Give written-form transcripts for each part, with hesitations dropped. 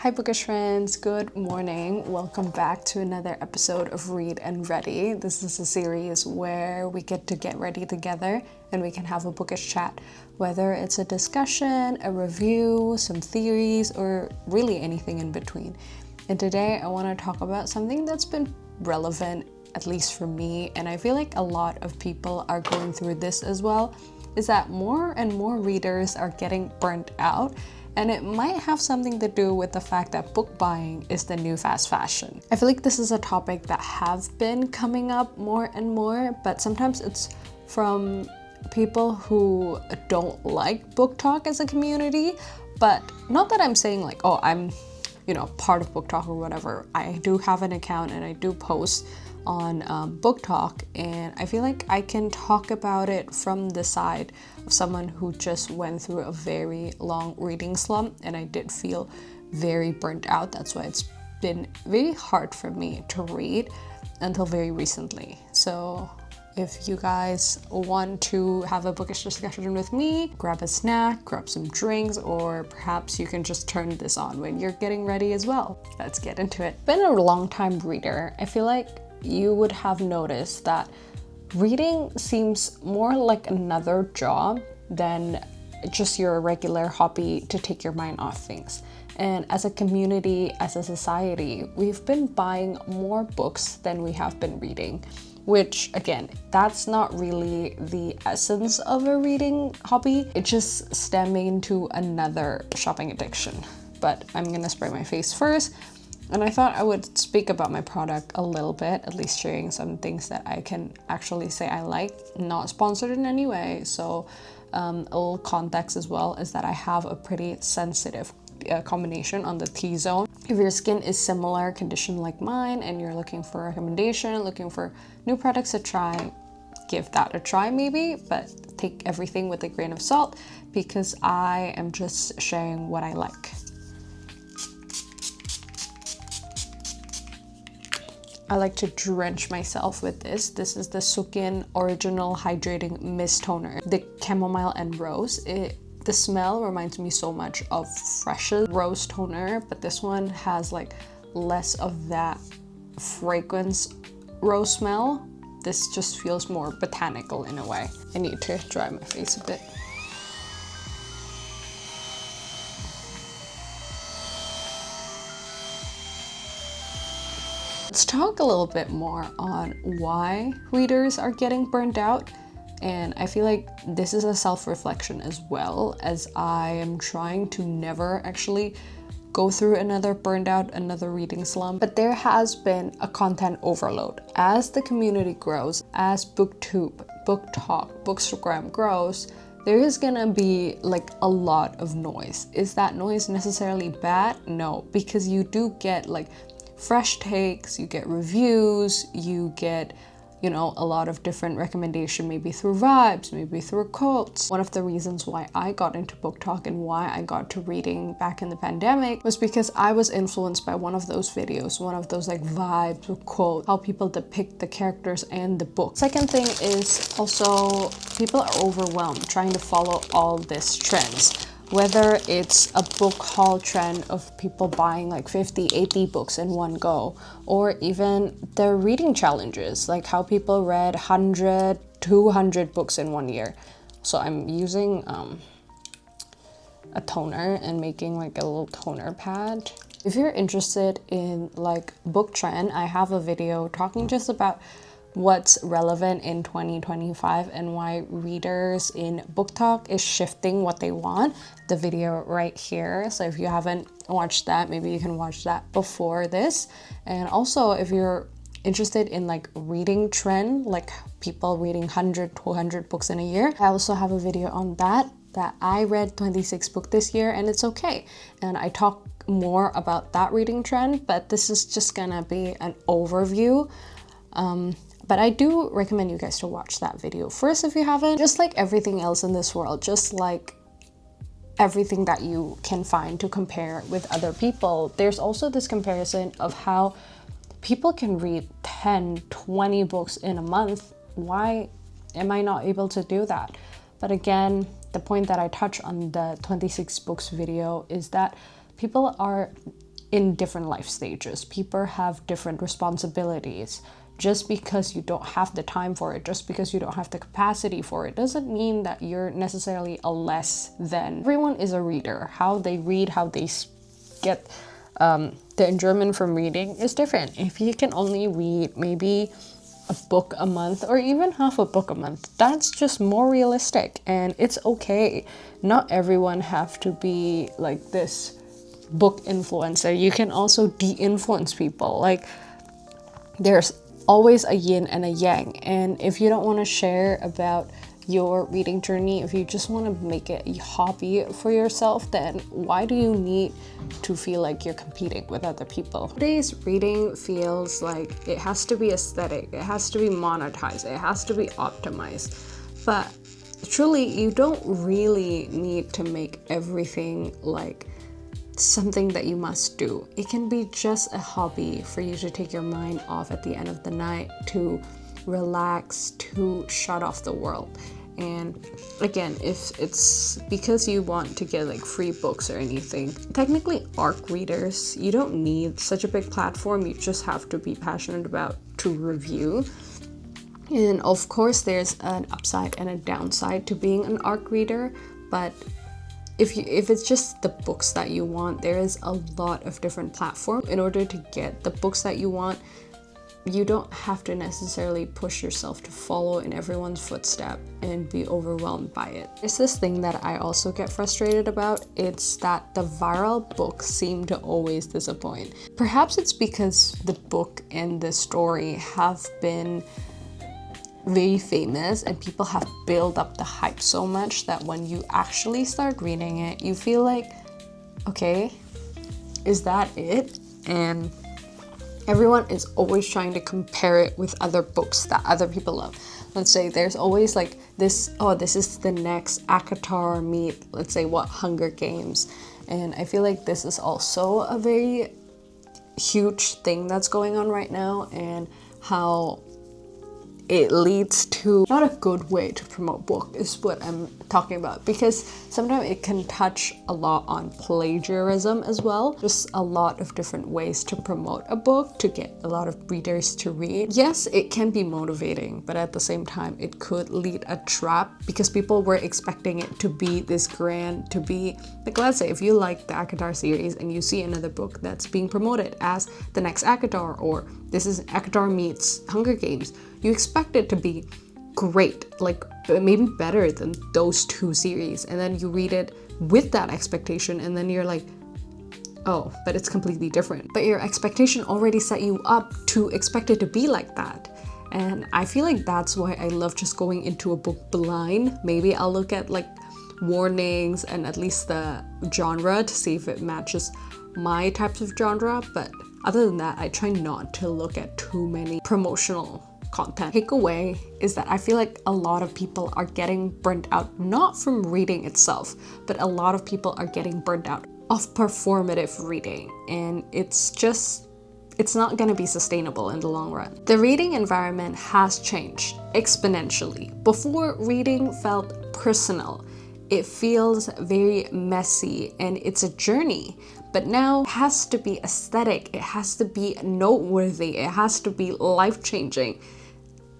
Hi bookish friends, good morning. Welcome back to another episode of Read and Ready. This is a series where we get ready together and we can have a bookish chat, whether it's a discussion, a review, some theories, or really anything in between. And today I want to talk about something that's been relevant, at least for me, and I feel like a lot of people are going through this as well, is that more and more readers are getting burnt out. And it might have something to do with the fact that book buying is the new fast fashion. I feel like this is a topic that have been coming up more and more, but sometimes it's from people who don't like BookTok as a community. But not that I'm saying like, oh, I'm, part of BookTok or whatever. I do have an account and I do post on BookTok, and I feel like I can talk about it from the side of someone who just went through a very long reading slump, and I did feel very burnt out. That's why it's been very hard for me to read until very recently. So if you guys want to have a bookish discussion with me, grab a snack, grab some drinks, or perhaps you can just turn this on when you're getting ready as well. Let's get into it. Been a long time reader. I feel like you would have noticed that reading seems more like another job than just your regular hobby to take your mind off things. And as a community, as a society, we've been buying more books than we have been reading, which again, that's not really the essence of a reading hobby. It's just stemming into another shopping addiction. But I'm gonna spray my face first. And I thought I would speak about my product a little bit, at least sharing some things that I can actually say I like, not sponsored in any way. So a little context as well is that I have a pretty sensitive combination on the T-zone. If your skin is similar condition like mine and you're looking for a recommendation, looking for new products to try, give that a try maybe, but take everything with a grain of salt because I am just sharing what I like. I like to drench myself with this. This is the Sukin Original Hydrating Mist Toner, the chamomile and rose. The smell reminds me so much of fresh rose toner, but this one has like less of that fragrance rose smell. This just feels more botanical in a way. I need to dry my face a bit. Let's talk a little bit more on why readers are getting burned out. And I feel like this is a self-reflection as well, as I am trying to never actually go through another burned out, another reading slump. But there has been a content overload. As the community grows, as BookTube, BookTok, Bookstagram grows, there is gonna be like a lot of noise. Is that noise necessarily bad? No, because you do get like fresh takes, you get reviews, you get, a lot of different recommendation, maybe through vibes, maybe through quotes. One of the reasons why I got into BookTok and why I got to reading back in the pandemic was because I was influenced by one of those videos, one of those like vibes or quotes, how people depict the characters and the book. Second thing is also people are overwhelmed trying to follow all these trends. Whether it's a book haul trend of people buying like 50, 80 books in one go, or even the reading challenges, like how people read 100, 200 books in 1 year. So I'm using a toner and making like a little toner pad. If you're interested in like book trend, I have a video talking just about what's relevant in 2025 and why readers in BookTok is shifting what they want. The video right here. So if you haven't watched that, maybe you can watch that before this. And also if you're interested in like reading trend, like people reading 100, 200 books in a year, I also have a video on that I read 26 books this year and it's okay. And I talk more about that reading trend, but this is just gonna be an overview. But I do recommend you guys to watch that video first if you haven't. Just like everything else in this world, just like everything that you can find to compare with other people, there's also this comparison of how people can read 10, 20 books in a month. Why am I not able to do that? But again, the point that I touch on the 26 books video is that people are in different life stages. People have different responsibilities. Just because you don't have the time for it, just because you don't have the capacity for it, doesn't mean that you're necessarily a less than. Everyone is a reader. How they read, how they get the enjoyment from reading is different. If you can only read maybe a book a month or even half a book a month, that's just more realistic, and it's okay. Not everyone have to be like this book influencer. You can also de-influence people. Like, there's always a yin and a yang, and if you don't want to share about your reading journey, if you just want to make it a hobby for yourself, then why do you need to feel like you're competing with other people? Today's reading feels like it has to be aesthetic, it has to be monetized, it has to be optimized, but truly you don't really need to make everything like something that you must do. It can be just a hobby for you to take your mind off at the end of the night, to relax, to shut off the world. And again, if it's because you want to get like free books or anything, technically ARC readers, you don't need such a big platform. You just have to be passionate about to review. And of course there's an upside and a downside to being an ARC reader, but if it's just the books that you want, there is a lot of different platforms. In order to get the books that you want, you don't have to necessarily push yourself to follow in everyone's footstep and be overwhelmed by it. It's this thing that I also get frustrated about. It's that the viral books seem to always disappoint. Perhaps it's because the book and the story have been very famous and people have built up the hype so much that when you actually start reading it, you feel like, okay, is that it? And everyone is always trying to compare it with other books that other people love. Let's say there's always like this, oh, this is the next ACOTAR meet, let's say what, Hunger Games. And I feel like this is also a very huge thing that's going on right now, and how it leads to not a good way to promote book is what I'm talking about, because sometimes it can touch a lot on plagiarism as well. Just a lot of different ways to promote a book to get a lot of readers to read. Yes, it can be motivating, but at the same time it could lead a trap, because people were expecting it to be this grand, to be like, let's say if you like the ACOTAR series and you see another book that's being promoted as the next ACOTAR, or this is ACOTAR meets Hunger Games, you expect it to be great, like maybe better than those two series, and then you read it with that expectation, and then you're like, oh, but it's completely different. But your expectation already set you up to expect it to be like that. And I feel like that's why I love just going into a book blind. Maybe I'll look at like warnings and at least the genre to see if it matches my types of genre, but other than that, I try not to look at too many promotional content. Takeaway is that I feel like a lot of people are getting burnt out, not from reading itself, but a lot of people are getting burnt out of performative reading, and it's not going to be sustainable in the long run. The reading environment has changed exponentially. Before, reading felt personal. It feels very messy and it's a journey. But now it has to be aesthetic, it has to be noteworthy, it has to be life-changing.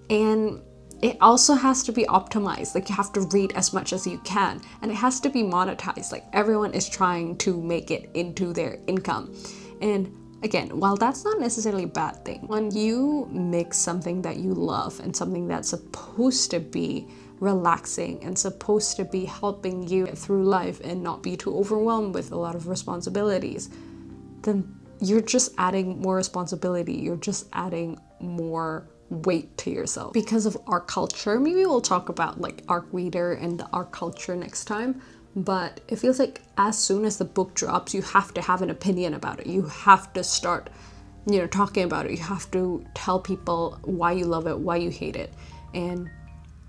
And it also has to be optimized. Like, you have to read as much as you can, and it has to be monetized. Like, everyone is trying to make it into their income. And again, while that's not necessarily a bad thing, when you mix something that you love and something that's supposed to be relaxing and supposed to be helping you get through life and not be too overwhelmed with a lot of responsibilities, then you're just adding more responsibility, you're just adding more weight to yourself. Because of our culture, maybe we'll talk about like ARC reader and the ARC culture next time, but it feels like as soon as the book drops, you have to have an opinion about it. You have to start, talking about it. You have to tell people why you love it, why you hate it. And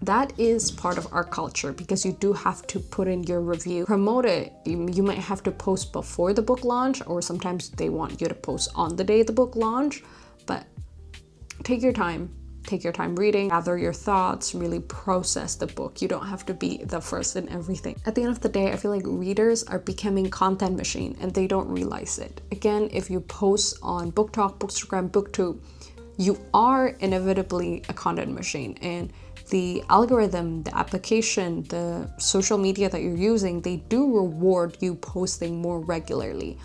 that is part of our culture, because you do have to put in your review, promote it. You might have to post before the book launch, or sometimes they want you to post on the day the book launch, but take your time, take your time reading, gather your thoughts, really process the book. You don't have to be the first in everything. At the end of the day, I feel like readers are becoming content machine and they don't realize it. Again, if you post on BookTok, Bookstagram, BookTube, you are inevitably a content machine, and the algorithm, the application, the social media that you're using, they do reward you posting more regularly.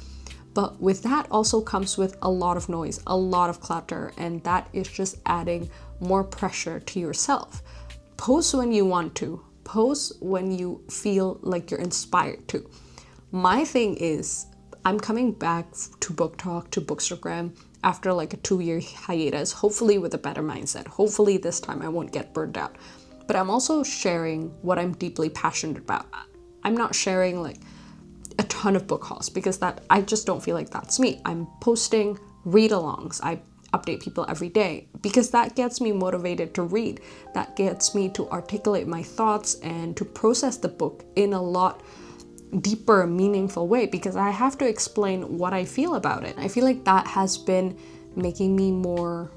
But with that also comes with a lot of noise, a lot of clutter, and that is just adding more pressure to yourself. Post when you want to. Post when you feel like you're inspired to. My thing is, I'm coming back to BookTok, to Bookstagram after like a 2-year hiatus, hopefully with a better mindset. Hopefully this time I won't get burned out. But I'm also sharing what I'm deeply passionate about. I'm not sharing like a ton of book hauls because that I just don't feel like that's me. I'm posting read-alongs. I update people every day because that gets me motivated to read. That gets me to articulate my thoughts and to process the book in a lot deeper, meaningful way because I have to explain what I feel about it. I feel like that has been making me more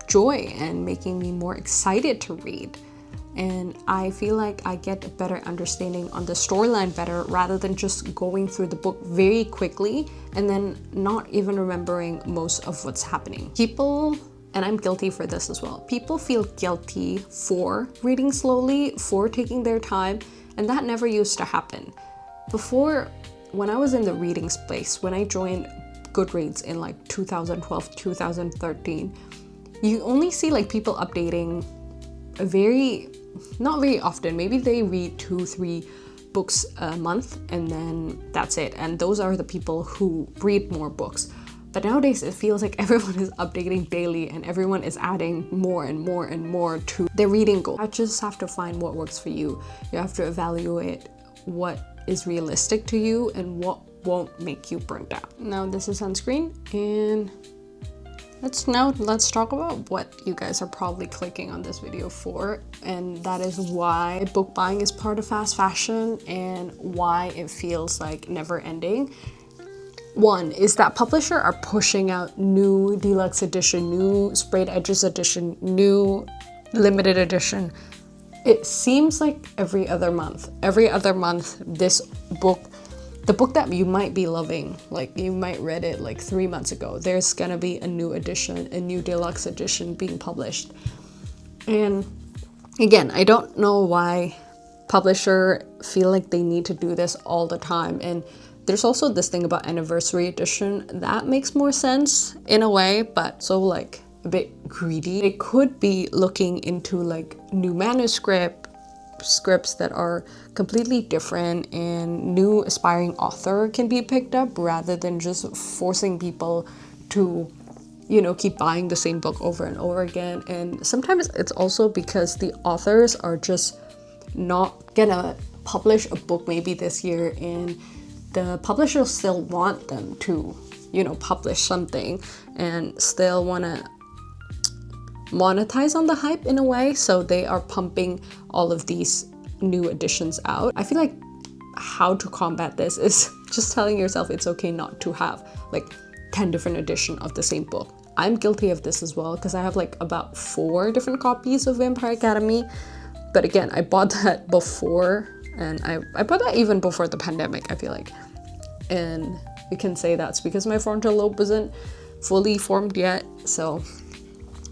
joy and making me more excited to read. And I feel like I get a better understanding on the storyline better rather than just going through the book very quickly and then not even remembering most of what's happening. People, and I'm guilty for this as well, people feel guilty for reading slowly, for taking their time, and that never used to happen. Before, when I was in the reading space, when I joined Goodreads in like 2012, 2013, you only see like people updating not very often. Maybe they read 2-3 books a month and then that's it. And those are the people who read more books. But nowadays it feels like everyone is updating daily and everyone is adding more and more and more to their reading goal. You just have to find what works for you. You have to evaluate what is realistic to you and what won't make you burnt out. Now this is sunscreen, and let's talk about what you guys are probably clicking on this video for, and that is why book buying is part of fast fashion and why it feels like never ending. One is that publishers are pushing out new deluxe edition, new sprayed edges edition, new limited edition. It seems like every other month this book, the book that you might be loving, like you might read it like 3 months ago, there's gonna be a new edition, a new deluxe edition being published. And again, I don't know why publishers feel like they need to do this all the time. And there's also this thing about anniversary edition that makes more sense in a way, but so like a bit greedy. They could be looking into like new scripts that are completely different and new aspiring author can be picked up rather than just forcing people to, you know, keep buying the same book over and over again. And sometimes it's also because the authors are just not gonna publish a book maybe this year and the publishers still want them to, you know, publish something and still want to monetize on the hype in a way, so they are pumping all of these new editions out. I feel like how to combat this is just telling yourself it's okay not to have like 10 different editions of the same book. I'm guilty of this as well because I have like about 4 different copies of Vampire Academy, but again, I bought that before, and I bought that even before the pandemic, I feel like. And we can say that's because my frontal lobe wasn't fully formed yet, so.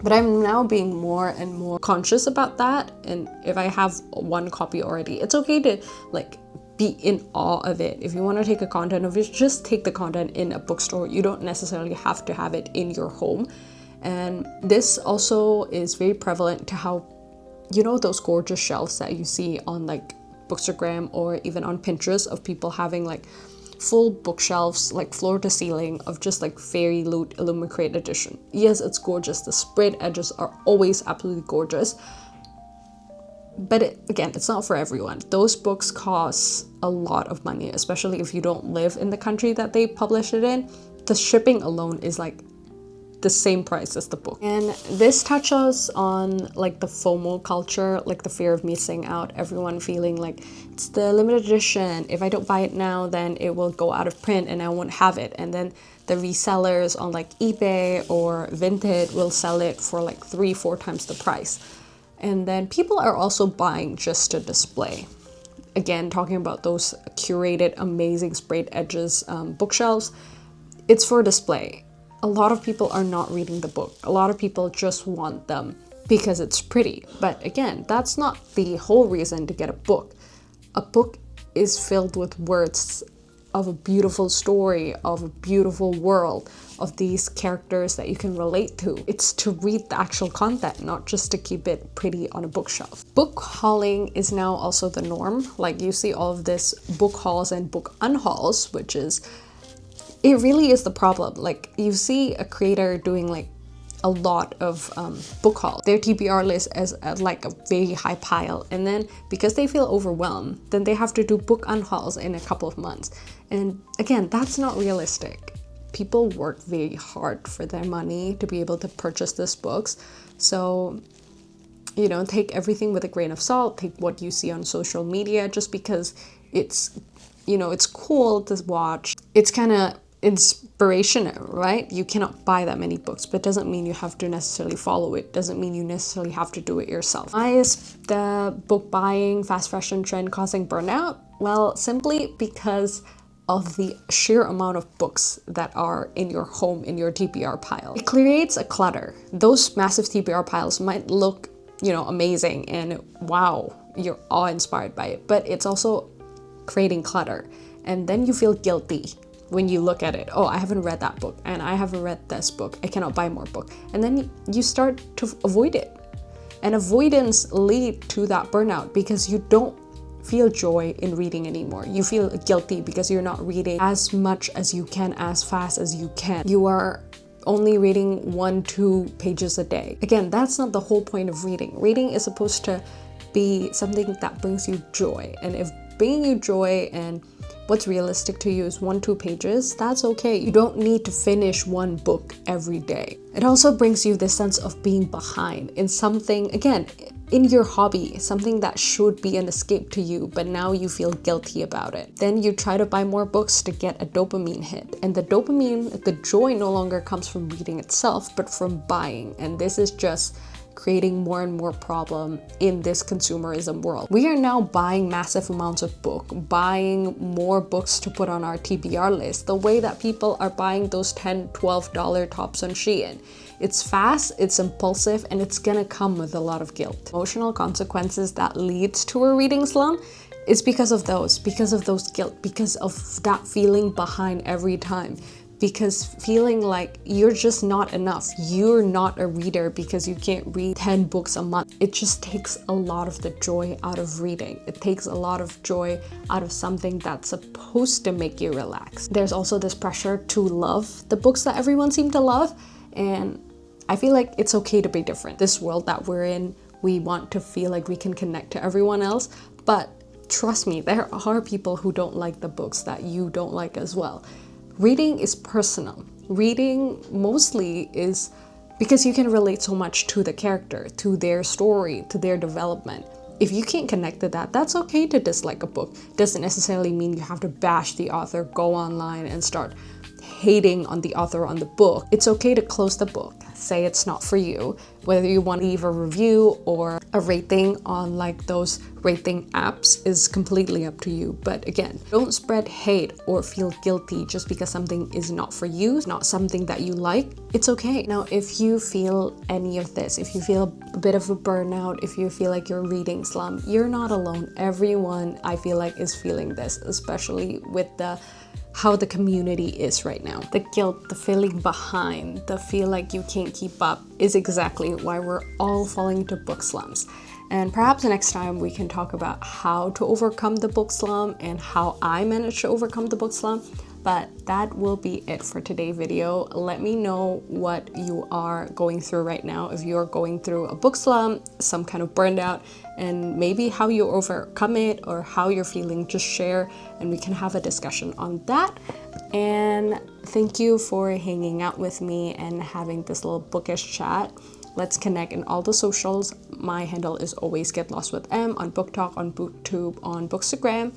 But I'm now being more and more conscious about that, and if I have 1 copy already, it's okay to like be in awe of it. If you want to take a content of it, just take the content in a bookstore. You don't necessarily have to have it in your home. And this also is very prevalent to how, you know, those gorgeous shelves that you see on like Bookstagram or even on Pinterest of people having like full bookshelves, like floor to ceiling, of just like Fairy Loot Illuminate edition. Yes, it's gorgeous. The sprayed edges are always absolutely gorgeous. But again, it's not for everyone. Those books cost a lot of money, especially if you don't live in the country that they publish it in. The shipping alone is like the same price as the book. And this touches on like the FOMO culture, like the fear of missing out, everyone feeling like it's the limited edition. If I don't buy it now, then it will go out of print and I won't have it. And then the resellers on like eBay or Vinted will sell it for like 3-4 times the price. And then people are also buying just to display. Again, talking about those curated, amazing sprayed edges bookshelves, it's for display. A lot of people are not reading the book. A lot of people just want them because it's pretty. But again, that's not the whole reason to get a book. A book is filled with words of a beautiful story, of a beautiful world, of these characters that you can relate to. It's to read the actual content, not just to keep it pretty on a bookshelf. Book hauling is now also the norm. Like you see all of this book hauls and book unhauls, which is, it really is the problem. Like you see a creator doing like a lot of book hauls. Their TBR list is at like a very high pile, and then because they feel overwhelmed, then they have to do book unhauls in a couple of months. And again, that's not realistic. People work very hard for their money to be able to purchase these books. So, you know, take everything with a grain of salt. Take what you see on social media just because it's, you know, it's cool to watch. It's kind of inspirational, right? You cannot buy that many books, but it doesn't mean you have to necessarily follow it. Doesn't mean you necessarily have to do it yourself. Why is the book buying fast fashion trend causing burnout? Well, simply because of the sheer amount of books that are in your home, in your TBR pile. It creates a clutter. Those massive TBR piles might look, you know, amazing and wow, you're awe-inspired by it, but it's also creating clutter. And then you feel guilty when you look at it. Oh, I haven't read that book, and I haven't read this book. I cannot buy more book. And then you start to avoid it. And avoidance lead to that burnout because you don't feel joy in reading anymore. You feel guilty because you're not reading as much as you can, as fast as you can. You are only reading 1-2 pages a day. Again, that's not the whole point of reading. Reading is supposed to be something that brings you joy. And if bringing you joy and what's realistic to you is 1-2 pages, that's okay. You don't need to finish one book every day. It also brings you this sense of being behind in something, again, in your hobby, something that should be an escape to you, but now you feel guilty about it. Then you try to buy more books to get a dopamine hit. And the dopamine, the joy no longer comes from reading itself, but from buying. And this is just creating more and more problem in this consumerism world. We are now buying massive amounts of book, buying more books to put on our TBR list, the way that people are buying those $10, $12 tops on Shein. It's fast, it's impulsive, and it's gonna come with a lot of guilt. Emotional consequences that leads to a reading slump is because of those guilt, because of that feeling behind every time. Because feeling like you're just not enough. You're not a reader because you can't read 10 books a month. It just takes a lot of the joy out of reading. It takes a lot of joy out of something that's supposed to make you relax. There's also this pressure to love the books that everyone seems to love, and I feel like it's okay to be different. This world that we're in, we want to feel like we can connect to everyone else, but trust me, there are people who don't like the books that you don't like as well. Reading is personal. Reading mostly is because you can relate so much to the character, to their story, to their development. If you can't connect to that, that's okay to dislike a book. Doesn't necessarily mean you have to bash the author, go online and start hating on the author on the book. It's okay to close the book, say it's not for you. Whether you want to leave a review or a rating on like those rating apps is completely up to you. But again, don't spread hate or feel guilty just because something is not for you, not something that you like. It's okay. Now, if you feel any of this, if you feel a bit of a burnout, if you feel like you're reading slump, you're not alone. Everyone, I feel like, is feeling this, especially with how the community is right now. The guilt, the feeling behind, the feel like you can't keep up is exactly why we're all falling into book slumps. And perhaps next time we can talk about how to overcome the book slump and how I managed to overcome the book slump. But that will be it for today's video. Let me know what you are going through right now. If you're going through a book slump, some kind of burnout, and maybe how you overcome it or how you're feeling, just share and we can have a discussion on that. And thank you for hanging out with me and having this little bookish chat. Let's connect in all the socials. My handle is always Get Lost with M on BookTok, on BookTube, on Bookstagram.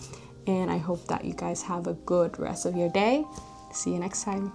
And I hope that you guys have a good rest of your day. See you next time.